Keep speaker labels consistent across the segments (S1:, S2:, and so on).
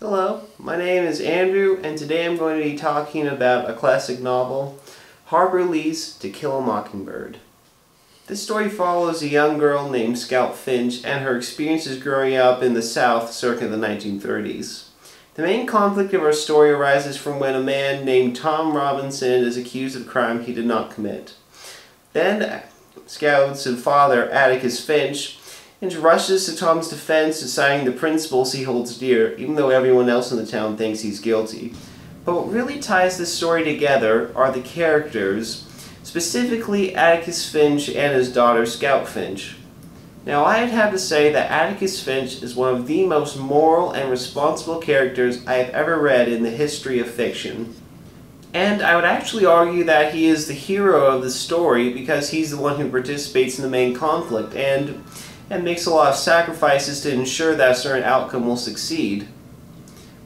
S1: Hello, my name is Andrew, and today I'm going to be talking about a classic novel, Harper Lee's To Kill a Mockingbird. This story follows a young girl named Scout Finch and her experiences growing up in the South circa the 1930s. The main conflict of our story arises from when a man named Tom Robinson is accused of a crime he did not commit. Then Scout's father, Atticus Finch, rushes to Tom's defense, deciding the principles he holds dear, even though everyone else in the town thinks he's guilty. But what really ties this story together are the characters, specifically Atticus Finch and his daughter Scout Finch. Now, I'd have to say that Atticus Finch is one of the most moral and responsible characters I have ever read in the history of fiction. And I would actually argue that he is the hero of the story because he's the one who participates in the main conflict and makes a lot of sacrifices to ensure that a certain outcome will succeed.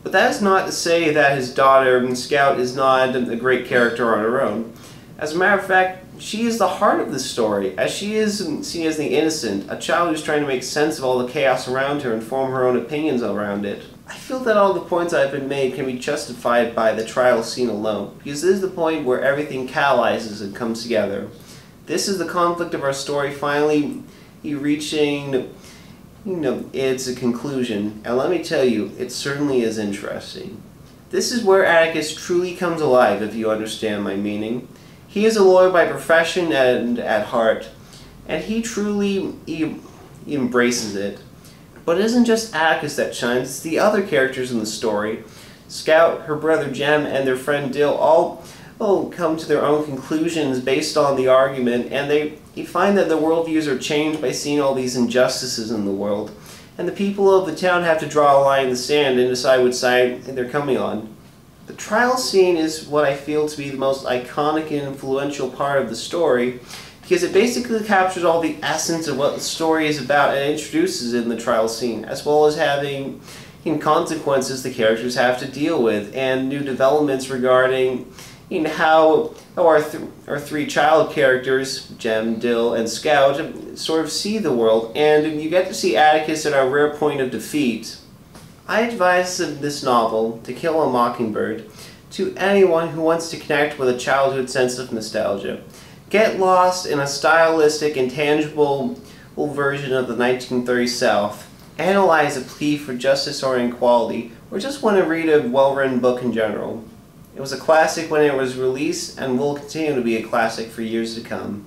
S1: But that is not to say that his daughter, Scout, is not a great character on her own. As a matter of fact, she is the heart of the story, as she is seen as the innocent, a child who's trying to make sense of all the chaos around her and form her own opinions around it. I feel that all the points I've been made can be justified by the trial scene alone, because this is the point where everything catalyzes and comes together. This is the conflict of our story finally reaching, its a conclusion, and let me tell you, it certainly is interesting. This is where Atticus truly comes alive, if you understand my meaning. He is a lawyer by profession and at heart, and he truly embraces it. But it isn't just Atticus that shines, it's the other characters in the story. Scout, her brother Jem, and their friend Dill all come to their own conclusions based on the argument, and you find that their worldviews are changed by seeing all these injustices in the world. And the people of the town have to draw a line in the sand and decide which side they're coming on. The trial scene is what I feel to be the most iconic and influential part of the story, because it basically captures all the essence of what the story is about and introduces it in the trial scene, as well as having consequences the characters have to deal with, and new developments regarding how our three child characters, Jem, Dill, and Scout, sort of see the world, and you get to see Atticus at a rare point of defeat. I advise this novel, To Kill a Mockingbird, to anyone who wants to connect with a childhood sense of nostalgia. Get lost in a stylistic and tangible version of the 1930s South, analyze a plea for justice or inequality, or just want to read a well-written book in general. It was a classic when it was released and will continue to be a classic for years to come.